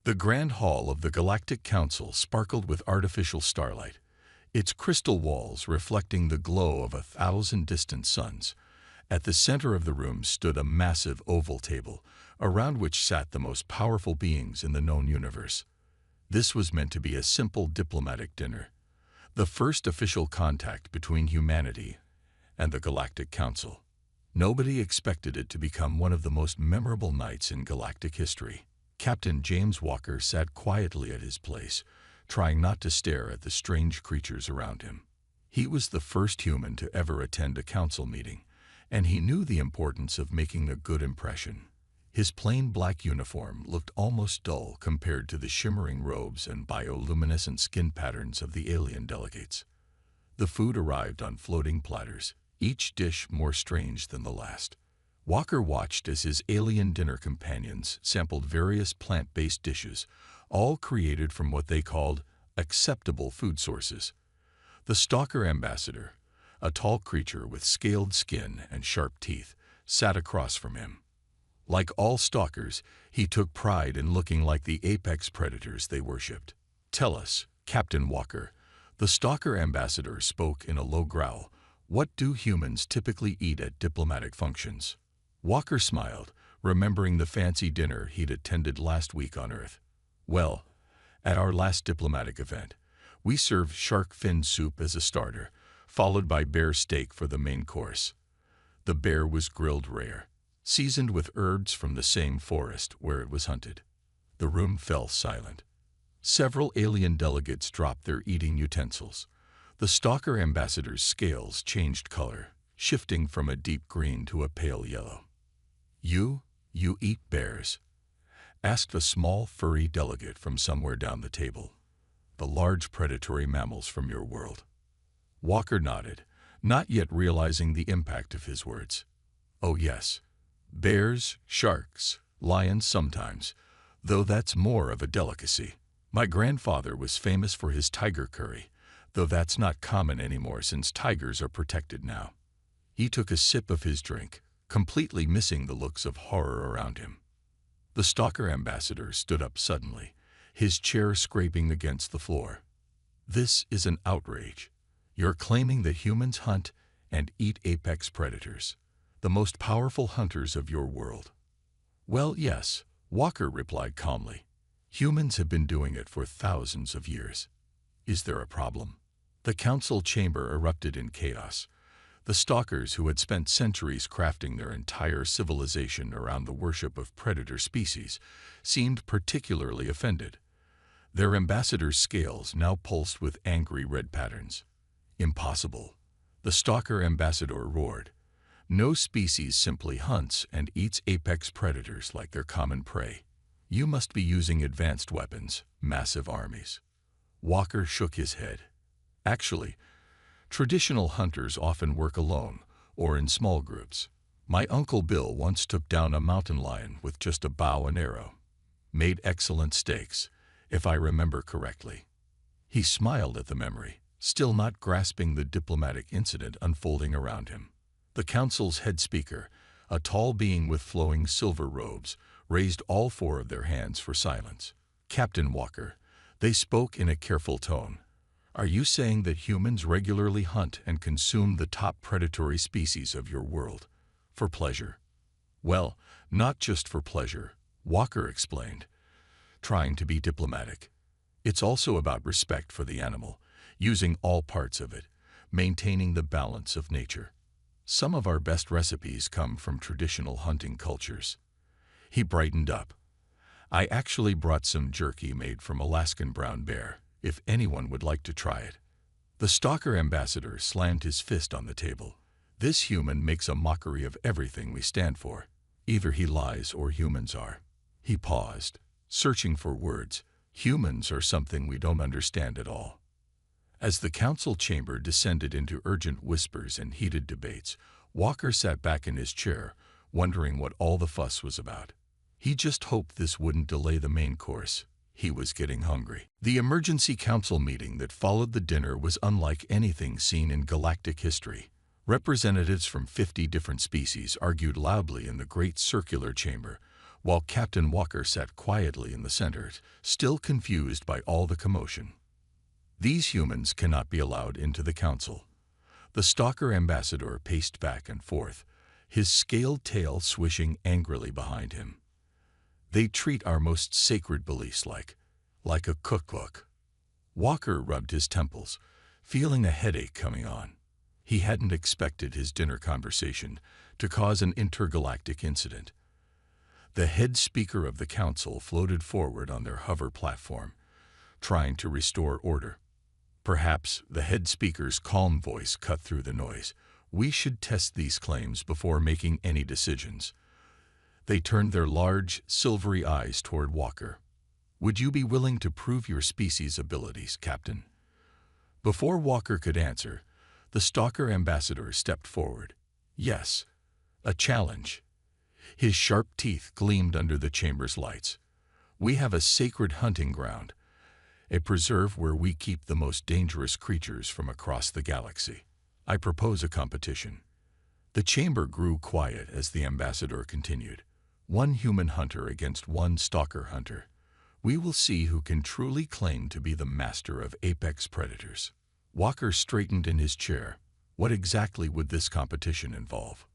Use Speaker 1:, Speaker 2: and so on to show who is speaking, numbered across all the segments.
Speaker 1: The Grand Hall of the Galactic Council sparkled with artificial starlight, its crystal walls reflecting the glow of 1,000 distant suns. At the center of the room stood a massive oval table, around which sat the most powerful beings in the known universe. This was meant to be a simple diplomatic dinner, the first official contact between humanity and the Galactic Council. Nobody expected it to become one of the most memorable nights in galactic history. Captain James Walker sat quietly at his place, trying not to stare at the strange creatures around him. He was the first human to ever attend a council meeting, and he knew the importance of making a good impression. His plain black uniform looked almost dull compared to the shimmering robes and bioluminescent skin patterns of the alien delegates. The food arrived on floating platters, each dish more strange than the last. Walker watched as his alien dinner companions sampled various plant-based dishes, all created from what they called acceptable food sources. The Stalker Ambassador, a tall creature with scaled skin and sharp teeth, sat across from him. Like all stalkers, he took pride in looking like the apex predators they worshipped. "Tell us, Captain Walker," the Stalker Ambassador spoke in a low growl, "what do humans typically eat at diplomatic functions?" Walker smiled, remembering the fancy dinner he'd attended last week on Earth. "Well, at our last diplomatic event, we served shark fin soup as a starter, followed by bear steak for the main course. The bear was grilled rare, seasoned with herbs from the same forest where it was hunted." The room fell silent. Several alien delegates dropped their eating utensils. The Stalker Ambassador's scales changed color, shifting from a deep green to a pale yellow. You eat bears?" asked a small, furry delegate from somewhere down the table. "The large predatory mammals from your world." Walker nodded, not yet realizing the impact of his words. "Oh yes, bears, sharks, lions sometimes, though that's more of a delicacy. My grandfather was famous for his tiger curry, though that's not common anymore since tigers are protected now." He took a sip of his drink, completely missing the looks of horror around him. The Stalker Ambassador stood up suddenly, his chair scraping against the floor. "This is an outrage. You're claiming that humans hunt and eat apex predators, the most powerful hunters of your world." "Well, yes," Walker replied calmly. "Humans have been doing it for thousands of years. Is there a problem?" The council chamber erupted in chaos. The stalkers, who had spent centuries crafting their entire civilization around the worship of predator species, seemed particularly offended. Their ambassador's scales now pulsed with angry red patterns. "Impossible," the Stalker Ambassador roared. "No species simply hunts and eats apex predators like their common prey. You must be using advanced weapons, massive armies." Walker shook his head. "Actually, traditional hunters often work alone or in small groups. My Uncle Bill once took down a mountain lion with just a bow and arrow. Made excellent steaks, if I remember correctly." He smiled at the memory, still not grasping the diplomatic incident unfolding around him. The council's head speaker, a tall being with flowing silver robes, raised all four of their hands for silence. "Captain Walker," they spoke in a careful tone, "are you saying that humans regularly hunt and consume the top predatory species of your world for pleasure?" "Well, not just for pleasure," Walker explained, trying to be diplomatic. "It's also about respect for the animal, using all parts of it, maintaining the balance of nature. Some of our best recipes come from traditional hunting cultures." He brightened up. "I actually brought some jerky made from Alaskan brown bear, if anyone would like to try it." The Stalker Ambassador slammed his fist on the table. "This human makes a mockery of everything we stand for. Either he lies or humans are." He paused, searching for words. "Humans are something we don't understand at all." As the council chamber descended into urgent whispers and heated debates, Walker sat back in his chair, wondering what all the fuss was about. He just hoped this wouldn't delay the main course. He was getting hungry. The emergency council meeting that followed the dinner was unlike anything seen in galactic history. Representatives from 50 different species argued loudly in the great circular chamber, while Captain Walker sat quietly in the center, still confused by all the commotion. These humans cannot be allowed into the council. The stalker ambassador paced back and forth, his scaled tail swishing angrily behind him. They treat our most sacred beliefs like a cookbook. Walker rubbed his temples, feeling a headache coming on. He hadn't expected his dinner conversation to cause an intergalactic incident. The head speaker of the council floated forward on their hover platform, trying to restore order. Perhaps the head speaker's calm voice cut through the noise. We should test these claims before making any decisions. They turned their large, silvery eyes toward Walker. Would you be willing to prove your species' abilities, Captain? Before Walker could answer, the stalker ambassador stepped forward. Yes, a challenge. His sharp teeth gleamed under the chamber's lights. We have a sacred hunting ground, a preserve where we keep the most dangerous creatures from across the galaxy. I propose a competition. The chamber grew quiet as the ambassador continued. One human hunter against one stalker hunter. We will see who can truly claim to be the master of apex predators. Walker straightened in his chair. What exactly would this competition involve?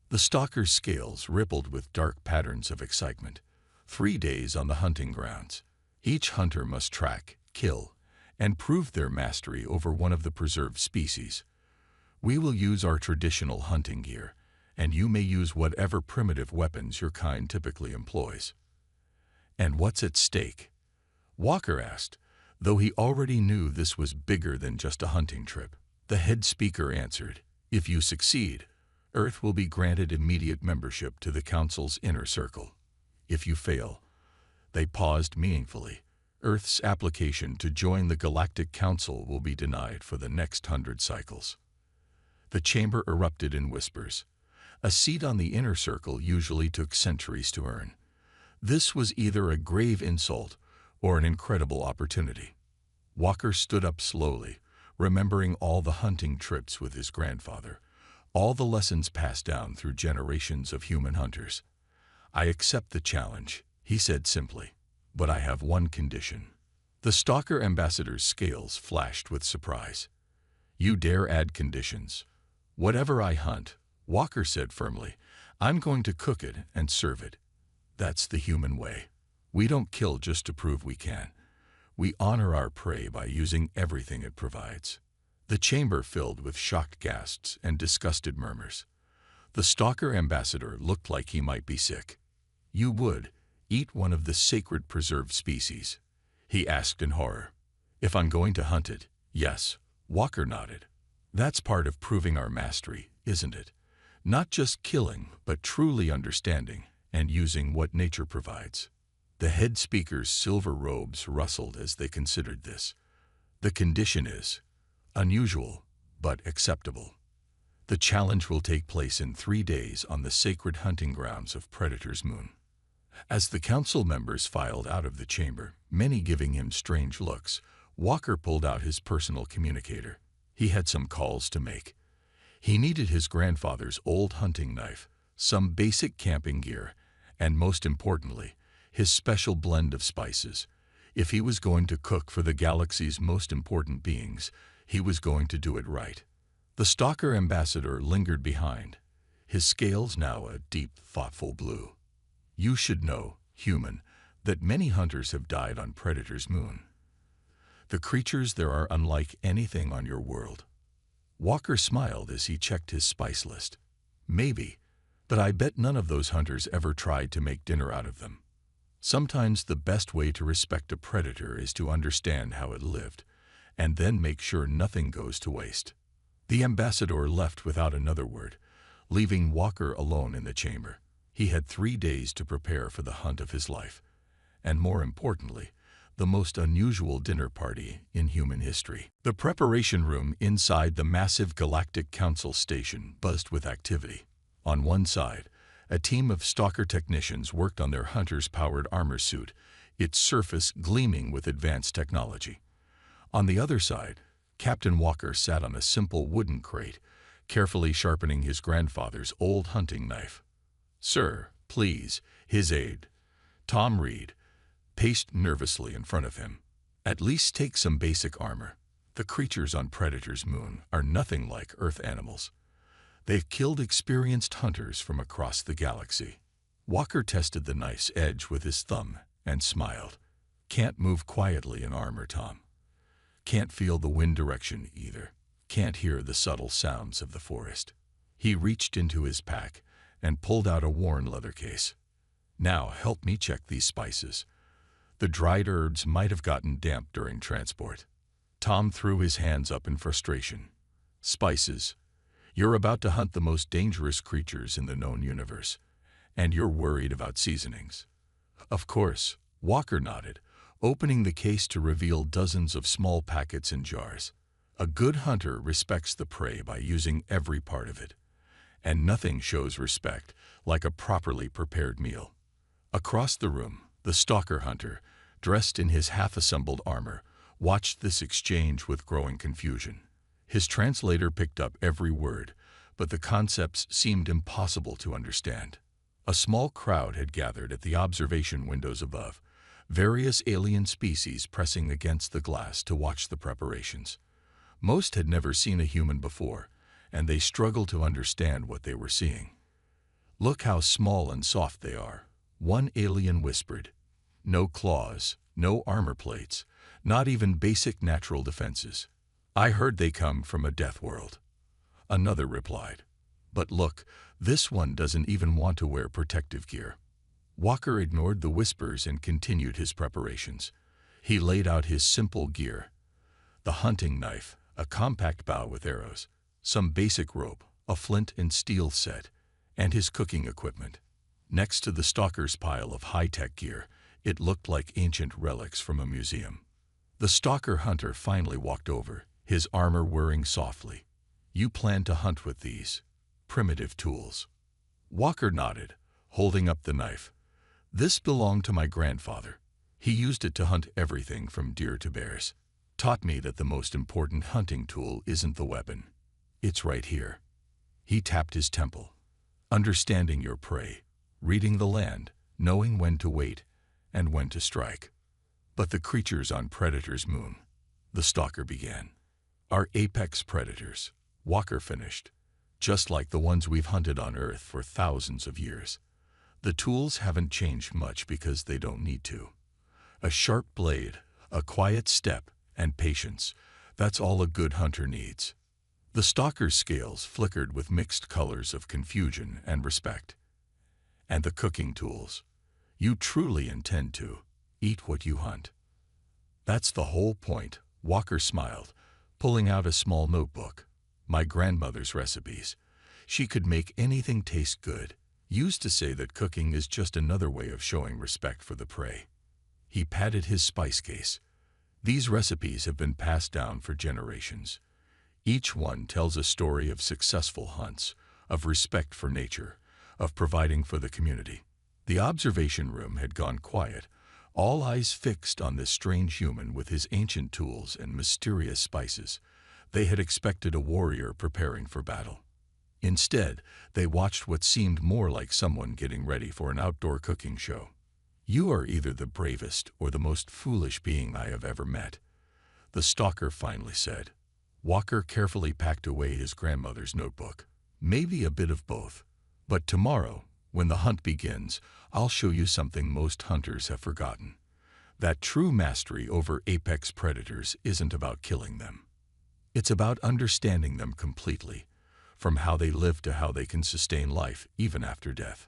Speaker 1: The stalker's scales rippled with dark patterns of excitement. 3 days on the hunting grounds. Each hunter must track, kill, and prove their mastery over one of the preserved species. We will use our traditional hunting gear, and you may use whatever primitive weapons your kind typically employs. And what's at stake? Walker asked, though he already knew this was bigger than just a hunting trip. The head speaker answered, if you succeed, Earth will be granted immediate membership to the Council's inner circle. If you fail, they paused meaningfully. Earth's application to join the Galactic Council will be denied for the next 100 cycles. The chamber erupted in whispers. A seat on the inner circle usually took centuries to earn. This was either a grave insult or an incredible opportunity. Walker stood up slowly, remembering all the hunting trips with his grandfather, all the lessons passed down through generations of human hunters. I accept the challenge, he said simply, but I have one condition. The stalker ambassador's scales flashed with surprise. You dare add conditions? Whatever I hunt, Walker said firmly, I'm going to cook it and serve it. That's the human way. We don't kill just to prove we can. We honor our prey by using everything it provides. The chamber filled with shocked gasps and disgusted murmurs. The stalker ambassador looked like he might be sick. You would eat one of the sacred preserved species? He asked in horror. If I'm going to hunt it, yes, Walker nodded. That's part of proving our mastery, isn't it? Not just killing, but truly understanding and using what nature provides. The head speaker's silver robes rustled as they considered this. The condition is unusual, but acceptable. The challenge will take place in 3 days on the sacred hunting grounds of Predator's Moon. As the council members filed out of the chamber, many giving him strange looks, Walker pulled out his personal communicator. He had some calls to make. He needed his grandfather's old hunting knife, some basic camping gear, and most importantly, his special blend of spices. If he was going to cook for the galaxy's most important beings, he was going to do it right. The stalker ambassador lingered behind, his scales now a deep, thoughtful blue. You should know, human, that many hunters have died on Predator's Moon. The creatures there are unlike anything on your world. Walker smiled as he checked his spice list. Maybe, but I bet none of those hunters ever tried to make dinner out of them. Sometimes the best way to respect a predator is to understand how it lived, and then make sure nothing goes to waste. The ambassador left without another word, leaving Walker alone in the chamber. He had 3 days to prepare for the hunt of his life, and more importantly, the most unusual dinner party in human history. The preparation room inside the massive Galactic Council station buzzed with activity. On one side, a team of stalker technicians worked on their hunters-powered armor suit, its surface gleaming with advanced technology. On the other side, Captain Walker sat on a simple wooden crate, carefully sharpening his grandfather's old hunting knife. Sir, please, his aide, Tom Reed paced nervously in front of him. At least take some basic armor. The creatures on Predator's moon are nothing like Earth animals. They've killed experienced hunters from across the galaxy. Walker tested the knife's edge with his thumb and smiled. Can't move quietly in armor, Tom. Can't feel the wind direction either. Can't hear the subtle sounds of the forest. He reached into his pack and pulled out a worn leather case. Now help me check these spices. The dried herbs might have gotten damp during transport. Tom threw his hands up in frustration. Spices. You're about to hunt the most dangerous creatures in the known universe, and you're worried about seasonings. Of course, Walker nodded, opening the case to reveal dozens of small packets and jars. A good hunter respects the prey by using every part of it, and nothing shows respect like a properly prepared meal. Across the room, the stalker hunter, dressed in his half-assembled armor, watched this exchange with growing confusion. His translator picked up every word, but the concepts seemed impossible to understand. A small crowd had gathered at the observation windows above, various alien species pressing against the glass to watch the preparations. Most had never seen a human before, and they struggled to understand what they were seeing. "Look how small and soft they are," one alien whispered. "No claws, no armor plates, not even basic natural defenses. I heard they come from a death world." Another replied. "But look, this one doesn't even want to wear protective gear." Walker ignored the whispers and continued his preparations. He laid out his simple gear: the hunting knife, a compact bow with arrows, some basic rope, a flint and steel set, and his cooking equipment. Next to the stalker's pile of high-tech gear, it looked like ancient relics from a museum. The stalker hunter finally walked over, his armor whirring softly. "You plan to hunt with these primitive tools?" Walker nodded, holding up the knife. "This belonged to my grandfather. He used it to hunt everything from deer to bears. Taught me that the most important hunting tool isn't the weapon. It's right here." He tapped his temple. "Understanding your prey, reading the land, knowing when to wait and when to strike." "But the creatures on Predator's moon," the stalker began, "are apex predators," Walker finished, "just like the ones we've hunted on Earth for thousands of years. The tools haven't changed much because they don't need to. A sharp blade, a quiet step, and patience, that's all a good hunter needs." The stalker's scales flickered with mixed colors of confusion and respect. "And the cooking tools. You truly intend to eat what you hunt." "That's the whole point," Walker smiled, pulling out a small notebook. "My grandmother's recipes. She could make anything taste good. Used to say that cooking is just another way of showing respect for the prey." He patted his spice case. "These recipes have been passed down for generations. Each one tells a story of successful hunts, of respect for nature, of providing for the community." The observation room had gone quiet, all eyes fixed on this strange human with his ancient tools and mysterious spices. They had expected a warrior preparing for battle. Instead, they watched what seemed more like someone getting ready for an outdoor cooking show. "You are either the bravest or the most foolish being I have ever met," the stalker finally said. Walker carefully packed away his grandmother's notebook. "Maybe a bit of both. But tomorrow, when the hunt begins, I'll show you something most hunters have forgotten. That true mastery over apex predators isn't about killing them. It's about understanding them completely, from how they live to how they can sustain life even after death."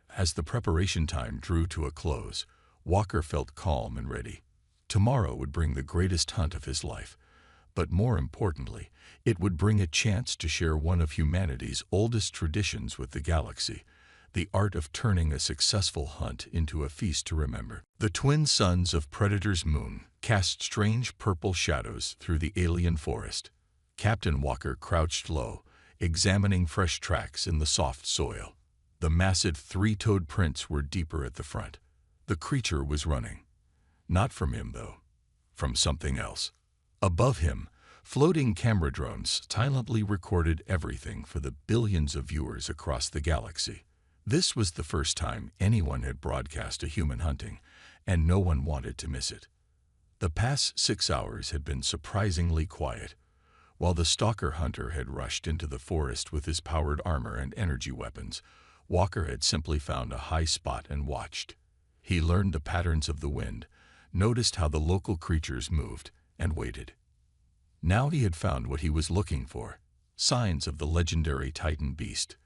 Speaker 1: As the preparation time drew to a close, Walker felt calm and ready. Tomorrow would bring the greatest hunt of his life, but more importantly, it would bring a chance to share one of humanity's oldest traditions with the galaxy, the art of turning a successful hunt into a feast to remember. The twin suns of Predator's moon cast strange purple shadows through the alien forest. Captain Walker crouched low, examining fresh tracks in the soft soil. The massive three-toed prints were deeper at the front. The creature was running. Not from him, though. From something else. Above him, floating camera drones silently recorded everything for the billions of viewers across the galaxy. This was the first time anyone had broadcast a human hunting, and no one wanted to miss it. The past 6 hours had been surprisingly quiet. While the stalker hunter had rushed into the forest with his powered armor and energy weapons, Walker had simply found a high spot and watched. He learned the patterns of the wind, noticed how the local creatures moved, and waited. Now he had found what he was looking for: signs of the legendary Titan beast,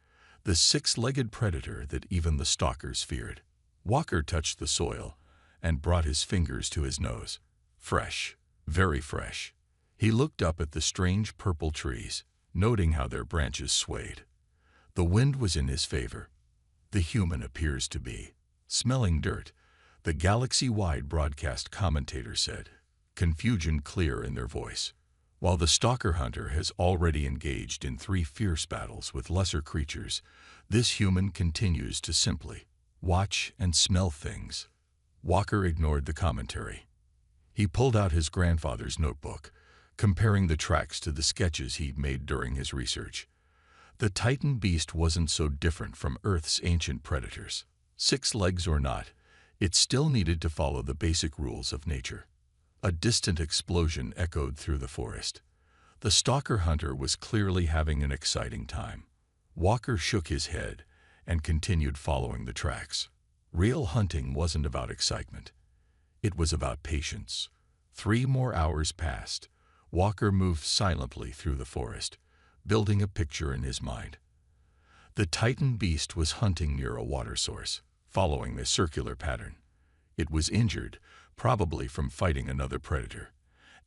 Speaker 1: the six-legged predator that even the stalkers feared. Walker touched the soil and brought his fingers to his nose. Fresh, very fresh. He looked up at the strange purple trees, noting how their branches swayed. The wind was in his favor. The human appears to be smelling dirt, the galaxy-wide broadcast commentator said, confusion clear in their voice. While the stalker hunter has already engaged in 3 fierce battles with lesser creatures, this human continues to simply watch and smell things. Walker ignored the commentary. He pulled out his grandfather's notebook, comparing the tracks to the sketches he'd made during his research. The Titan beast wasn't so different from Earth's ancient predators. 6 legs or not, it still needed to follow the basic rules of nature. A distant explosion echoed through the forest. The stalker hunter was clearly having an exciting time. Walker shook his head and continued following the tracks. Real hunting wasn't about excitement. It was about patience. 3 more hours passed. Walker moved silently through the forest, building a picture in his mind. The Titan beast was hunting near a water source, following a circular pattern. It was injured, probably from fighting another predator,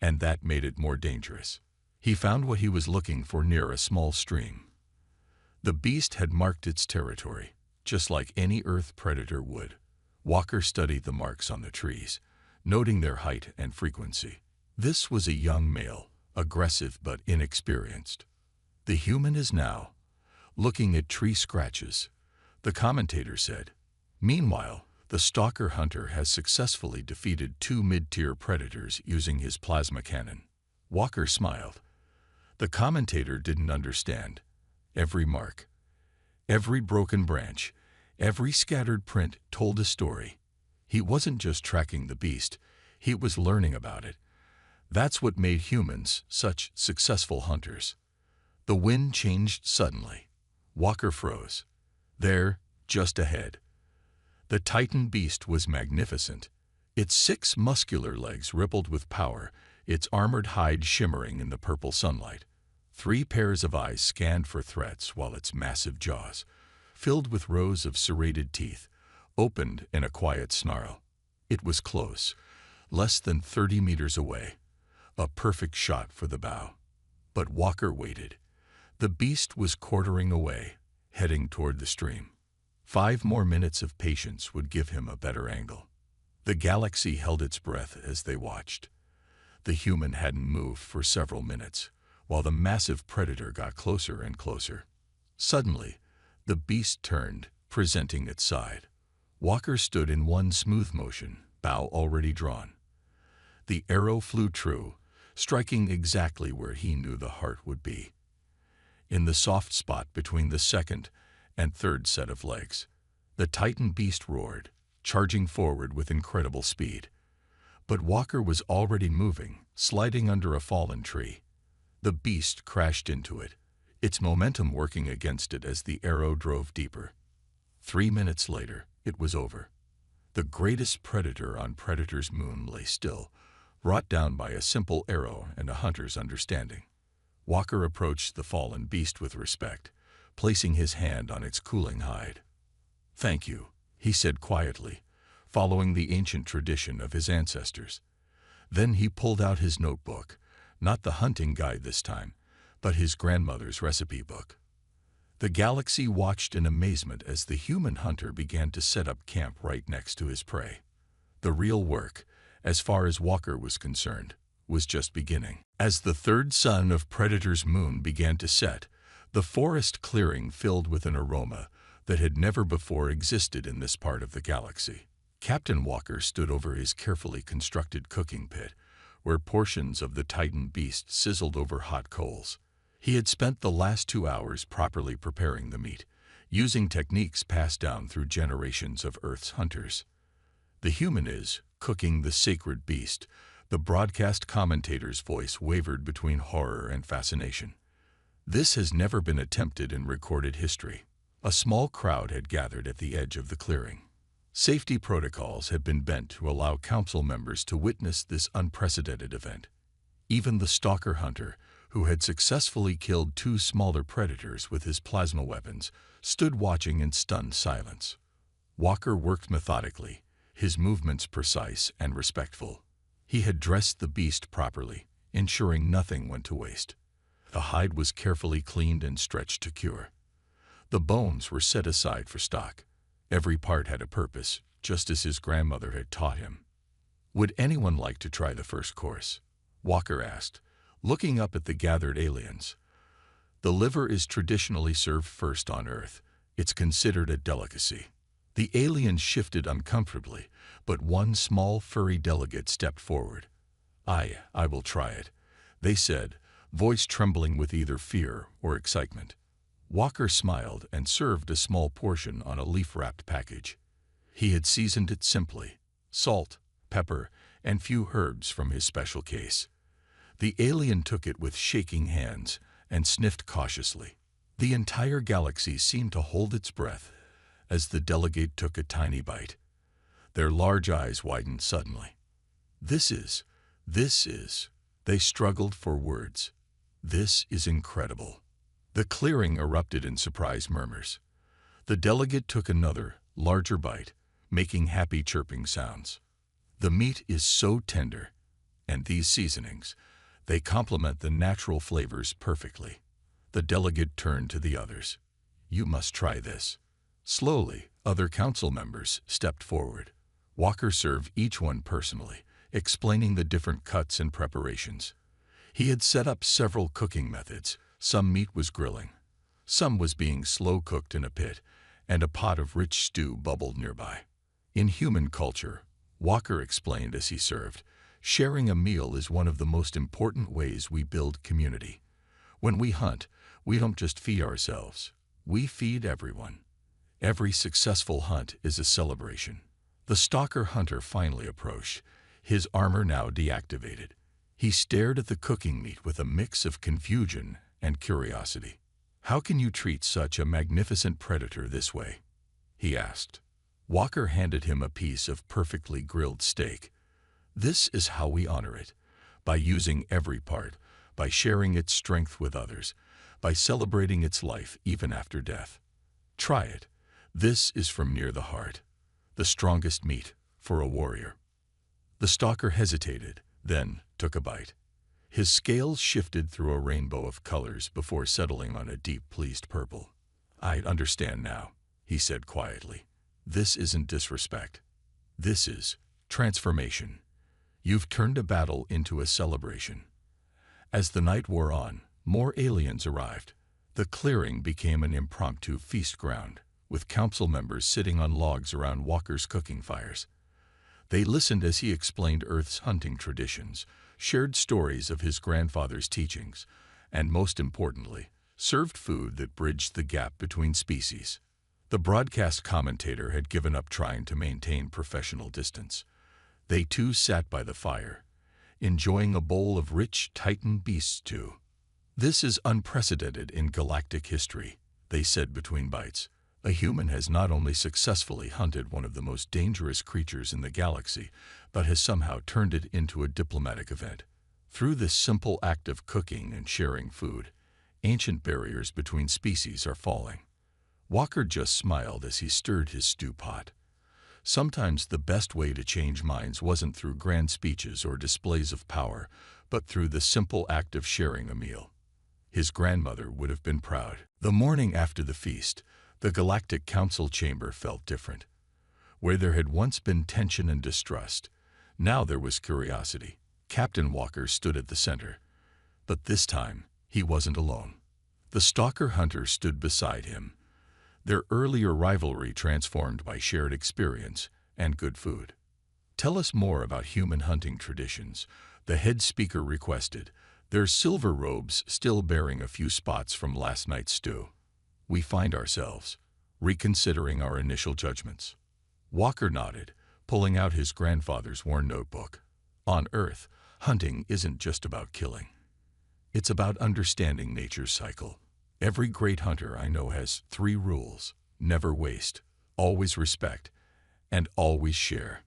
Speaker 1: and that made it more dangerous. He found what he was looking for near a small stream. The beast had marked its territory, just like any Earth predator would. Walker studied the marks on the trees, noting their height and frequency. This was a young male, aggressive but inexperienced. The human is now looking at tree scratches, the commentator said. Meanwhile, the stalker hunter has successfully defeated 2 mid-tier predators using his plasma cannon. Walker smiled. The commentator didn't understand. Every mark, every broken branch, every scattered print told a story. He wasn't just tracking the beast, he was learning about it. That's what made humans such successful hunters. The wind changed suddenly. Walker froze. There, just ahead. The Titan beast was magnificent. Its 6 muscular legs rippled with power, its armored hide shimmering in the purple sunlight. 3 pairs of eyes scanned for threats while its massive jaws, filled with rows of serrated teeth, opened in a quiet snarl. It was close, less than 30 meters away. A perfect shot for the bow. But Walker waited. The beast was quartering away, heading toward the stream. 5 more minutes of patience would give him a better angle. The galaxy held its breath as they watched. The human hadn't moved for several minutes, while the massive predator got closer and closer. Suddenly, the beast turned, presenting its side. Walker stood in one smooth motion, bow already drawn. The arrow flew true, striking exactly where he knew the heart would be, in the soft spot between the second and third set of legs. The Titan beast roared, charging forward with incredible speed. But Walker was already moving, sliding under a fallen tree. The beast crashed into it, its momentum working against it as the arrow drove deeper. 3 minutes later, it was over. The greatest predator on Predator's moon lay still, wrought down by a simple arrow and a hunter's understanding. Walker approached the fallen beast with respect, placing his hand on its cooling hide. "Thank you," he said quietly, following the ancient tradition of his ancestors. Then he pulled out his notebook, not the hunting guide this time, but his grandmother's recipe book. The galaxy watched in amazement as the human hunter began to set up camp right next to his prey. The real work, as far as Walker was concerned, was just beginning. As the third sun of Predator's moon began to set, the forest clearing filled with an aroma that had never before existed in this part of the galaxy. Captain Walker stood over his carefully constructed cooking pit, where portions of the Titan beast sizzled over hot coals. He had spent the last 2 hours properly preparing the meat, using techniques passed down through generations of Earth's hunters. The human is cooking the sacred beast. The broadcast commentator's voice wavered between horror and fascination. This has never been attempted in recorded history. A small crowd had gathered at the edge of the clearing. Safety protocols had been bent to allow council members to witness this unprecedented event. Even the stalker hunter, who had successfully killed 2 smaller predators with his plasma weapons, stood watching in stunned silence. Walker worked methodically, his movements precise and respectful. He had dressed the beast properly, ensuring nothing went to waste. The hide was carefully cleaned and stretched to cure. The bones were set aside for stock. Every part had a purpose, just as his grandmother had taught him. "Would anyone like to try the first course?" Walker asked, looking up at the gathered aliens. "The liver is traditionally served first on Earth. It's considered a delicacy." The aliens shifted uncomfortably, but one small furry delegate stepped forward. I will try it," they said, voice trembling with either fear or excitement. Walker smiled and served a small portion on a leaf-wrapped package. He had seasoned it simply, salt, pepper, and few herbs from his special case. The alien took it with shaking hands and sniffed cautiously. The entire galaxy seemed to hold its breath as the delegate took a tiny bite. Their large eyes widened suddenly. This is, they struggled for words. "This is incredible." The clearing erupted in surprised murmurs. The delegate took another, larger bite, making happy chirping sounds. "The meat is so tender, and these seasonings, they complement the natural flavors perfectly." The delegate turned to the others. "You must try this." Slowly, other council members stepped forward. Walker served each one personally, explaining the different cuts and preparations. He had set up several cooking methods. Some meat was grilling, some was being slow-cooked in a pit, and a pot of rich stew bubbled nearby. In human culture, Walker explained as he served, sharing a meal is one of the most important ways we build community. When we hunt, we don't just feed ourselves, we feed everyone. Every successful hunt is a celebration. The stalker hunter finally approached, his armor now deactivated. He stared at the cooking meat with a mix of confusion and curiosity. "How can you treat such a magnificent predator this way?" he asked. Walker handed him a piece of perfectly grilled steak. "This is how we honor it, by using every part, by sharing its strength with others, by celebrating its life even after death. Try it. This is from near the heart. The strongest meat for a warrior." The stalker hesitated, then took a bite. His scales shifted through a rainbow of colors before settling on a deep, pleased purple. "I understand now," he said quietly. "This isn't disrespect. This is transformation. You've turned a battle into a celebration." As the night wore on, more aliens arrived. The clearing became an impromptu feast ground, with council members sitting on logs around Walker's cooking fires. They listened as he explained Earth's hunting traditions, shared stories of his grandfather's teachings, and most importantly, served food that bridged the gap between species. The broadcast commentator had given up trying to maintain professional distance. They too sat by the fire, enjoying a bowl of rich Titan beast stew. "This is unprecedented in galactic history," they said between bites. "A human has not only successfully hunted one of the most dangerous creatures in the galaxy, but has somehow turned it into a diplomatic event. Through this simple act of cooking and sharing food, ancient barriers between species are falling." Walker just smiled as he stirred his stew pot. Sometimes the best way to change minds wasn't through grand speeches or displays of power, but through the simple act of sharing a meal. His grandmother would have been proud. The morning after the feast, the Galactic Council chamber felt different. Where there had once been tension and distrust, now there was curiosity. Captain Walker stood at the center, but this time he wasn't alone. The stalker hunter stood beside him, their earlier rivalry transformed by shared experience and good food. "Tell us more about human hunting traditions," the head speaker requested, their silver robes still bearing a few spots from last night's stew. "We find ourselves reconsidering our initial judgments. Walker nodded, pulling out his grandfather's worn notebook. On Earth, hunting isn't just about killing. It's about understanding nature's cycle. Every great hunter I know has 3 rules: never waste, always respect, and always share.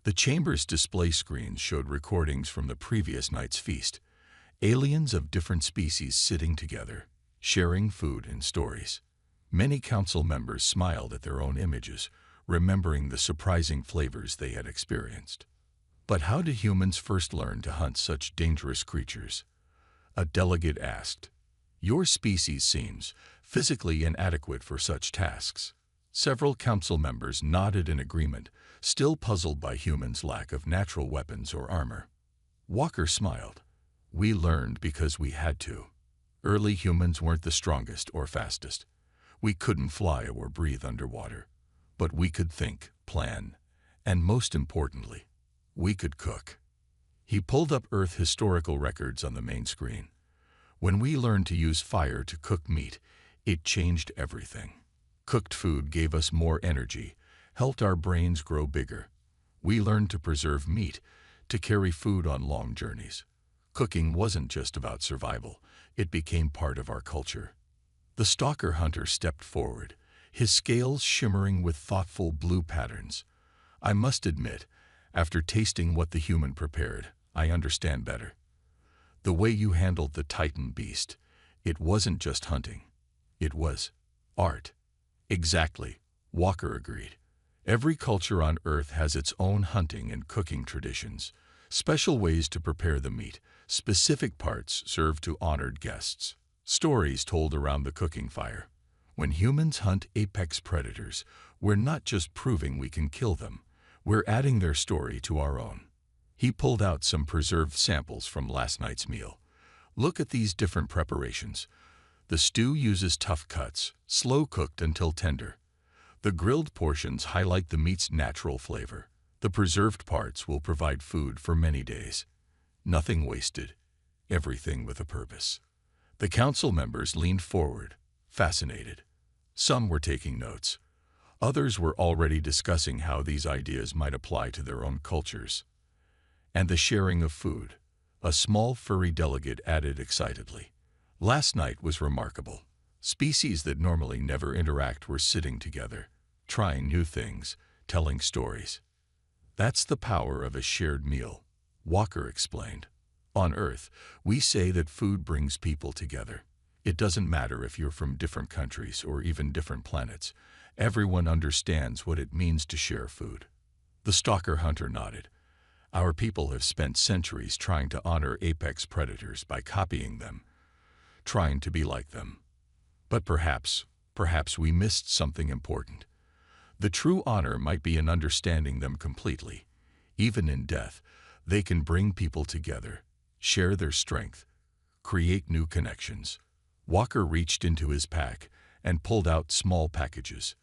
Speaker 1: The chamber's display screens showed recordings from the previous night's feast, aliens of different species sitting together, sharing food and stories. Many council members smiled at their own images, remembering the surprising flavors they had experienced. But how did humans first learn to hunt such dangerous creatures? A delegate asked. Your species seems physically inadequate for such tasks. Several council members nodded in agreement, still puzzled by humans' lack of natural weapons or armor. Walker smiled. We learned because we had to. Early humans weren't the strongest or fastest. We couldn't fly or breathe underwater. But we could think, plan, and most importantly, we could cook. He pulled up Earth historical records on the main screen. When we learned to use fire to cook meat, it changed everything. Cooked food gave us more energy, helped our brains grow bigger. We learned to preserve meat, to carry food on long journeys. Cooking wasn't just about survival, it became part of our culture. The stalker hunter stepped forward, his scales shimmering with thoughtful blue patterns. I must admit, after tasting what the human prepared, I understand better. The way you handled the Titan beast, it wasn't just hunting. It was art. Exactly, Walker agreed. Every culture on Earth has its own hunting and cooking traditions, special ways to prepare the meat, specific parts served to honored guests, stories told around the cooking fire. When humans hunt apex predators, we're not just proving we can kill them, we're adding their story to our own. He pulled out some preserved samples from last night's meal. Look at these different preparations. The stew uses tough cuts, slow cooked until tender. The grilled portions highlight the meat's natural flavor. The preserved parts will provide food for many days. Nothing wasted, everything with a purpose. The council members leaned forward, fascinated. Some were taking notes. Others were already discussing how these ideas might apply to their own cultures. And the sharing of food, a small furry delegate added excitedly. Last night was remarkable. Species that normally never interact were sitting together, trying new things, telling stories. That's the power of a shared meal, Walker explained. On Earth, we say that food brings people together. It doesn't matter if you're from different countries or even different planets. Everyone understands what it means to share food. The stalker hunter nodded. Our people have spent centuries trying to honor apex predators by copying them, trying to be like them. But perhaps we missed something important. The true honor might be in understanding them completely. Even in death, they can bring people together, share their strength, create new connections. Walker reached into his pack and pulled out small packages,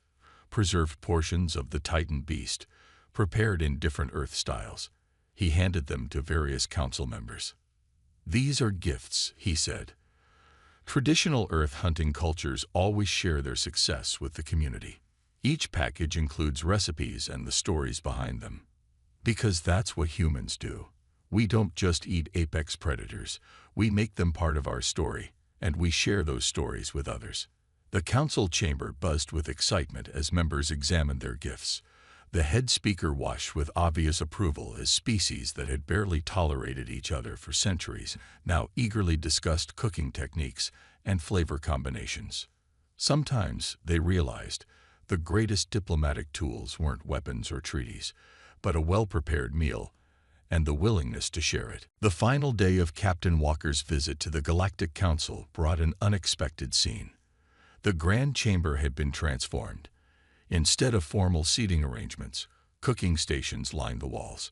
Speaker 1: preserved portions of the Titan beast, prepared in different Earth styles. He handed them to various council members. These are gifts, he said. Traditional Earth hunting cultures always share their success with the community. Each package includes recipes and the stories behind them. Because that's what humans do. We don't just eat apex predators, we make them part of our story, and we share those stories with others. The council chamber buzzed with excitement as members examined their gifts. The head speaker watched with obvious approval as species that had barely tolerated each other for centuries now eagerly discussed cooking techniques and flavor combinations. Sometimes, they realized, the greatest diplomatic tools weren't weapons or treaties, but a well-prepared meal and the willingness to share it. The final day of Captain Walker's visit to the Galactic Council brought an unexpected scene. The Grand Chamber had been transformed. Instead of formal seating arrangements, cooking stations lined the walls.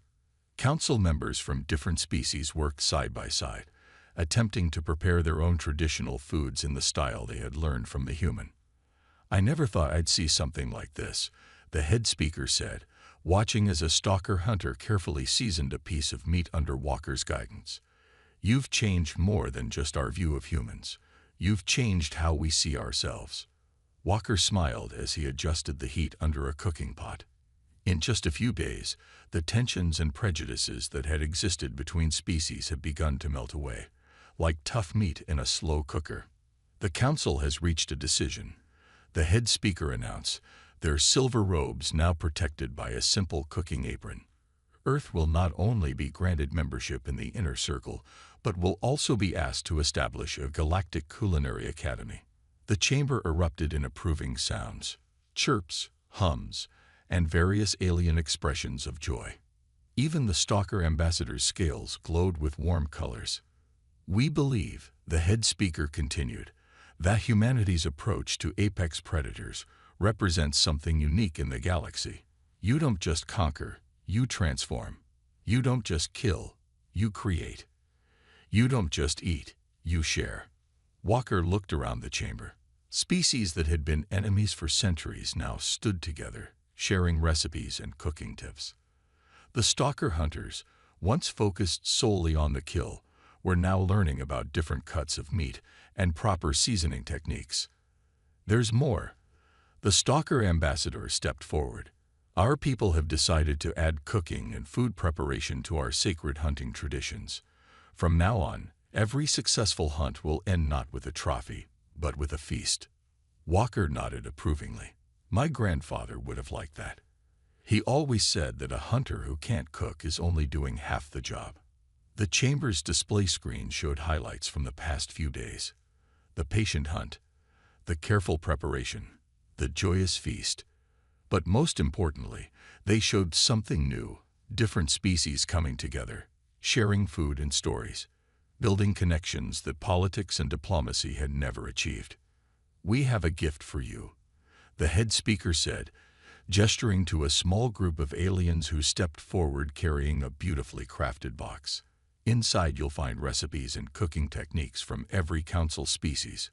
Speaker 1: Council members from different species worked side by side, attempting to prepare their own traditional foods in the style they had learned from the human. I never thought I'd see something like this, the head speaker said, watching as a stalker hunter carefully seasoned a piece of meat under Walker's guidance. You've changed more than just our view of humans. You've changed how we see ourselves. Walker smiled as he adjusted the heat under a cooking pot. In just a few days, the tensions and prejudices that had existed between species had begun to melt away, like tough meat in a slow cooker. The council has reached a decision, the head speaker announced, their silver robes now protected by a simple cooking apron. Earth will not only be granted membership in the inner circle, but will also be asked to establish a galactic culinary academy. The chamber erupted in approving sounds, chirps, hums, and various alien expressions of joy. Even the stalker ambassador's scales glowed with warm colors. We believe, the head speaker continued, that humanity's approach to apex predators represents something unique in the galaxy. You don't just conquer, you transform. You don't just kill, you create. You don't just eat, you share. Walker looked around the chamber. Species that had been enemies for centuries now stood together, sharing recipes and cooking tips. The stalker hunters, once focused solely on the kill, were now learning about different cuts of meat and proper seasoning techniques. There's more. The stalker ambassador stepped forward. Our people have decided to add cooking and food preparation to our sacred hunting traditions. From now on, every successful hunt will end not with a trophy, but with a feast. Walker nodded approvingly. My grandfather would have liked that. He always said that a hunter who can't cook is only doing half the job. The chamber's display screen showed highlights from the past few days. The patient hunt, the careful preparation, the joyous feast. But most importantly, they showed something new, different species coming together, sharing food and stories, building connections that politics and diplomacy had never achieved. We have a gift for you, the head speaker said, gesturing to a small group of aliens who stepped forward carrying a beautifully crafted box. Inside you'll find recipes and cooking techniques from every council species.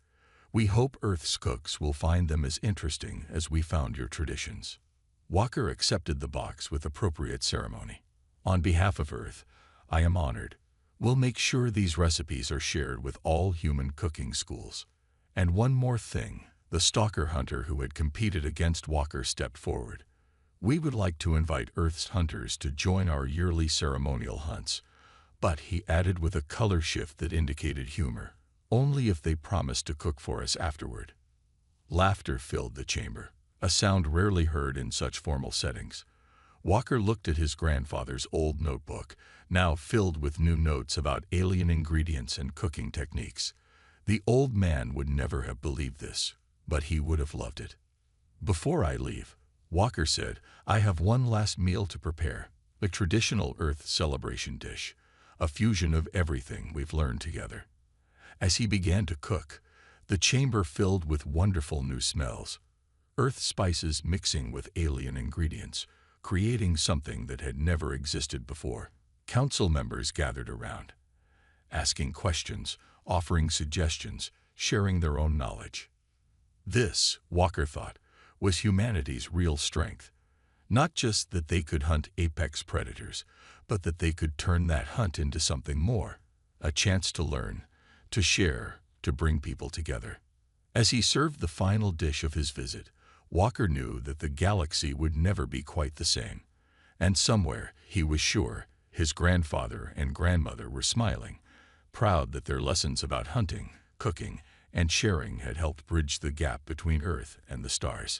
Speaker 1: We hope Earth's cooks will find them as interesting as we found your traditions. Walker accepted the box with appropriate ceremony. On behalf of Earth, I am honored. We'll make sure these recipes are shared with all human cooking schools. And one more thing, the stalker hunter who had competed against Walker stepped forward. We would like to invite Earth's hunters to join our yearly ceremonial hunts. But he added with a color shift that indicated humor, only if they promised to cook for us afterward. Laughter filled the chamber, a sound rarely heard in such formal settings. Walker looked at his grandfather's old notebook, now filled with new notes about alien ingredients and cooking techniques. The old man would never have believed this, but he would have loved it. Before I leave, Walker said, I have one last meal to prepare, a traditional Earth celebration dish, a fusion of everything we've learned together. As he began to cook, the chamber filled with wonderful new smells, Earth spices mixing with alien ingredients, creating something that had never existed before. Council members gathered around, asking questions, offering suggestions, sharing their own knowledge. This, Walker thought, was humanity's real strength. Not just that they could hunt apex predators, but that they could turn that hunt into something more, a chance to learn, to share, to bring people together. As he served the final dish of his visit, Walker knew that the galaxy would never be quite the same. And somewhere, he was sure, his grandfather and grandmother were smiling, proud that their lessons about hunting, cooking, and sharing had helped bridge the gap between Earth and the stars.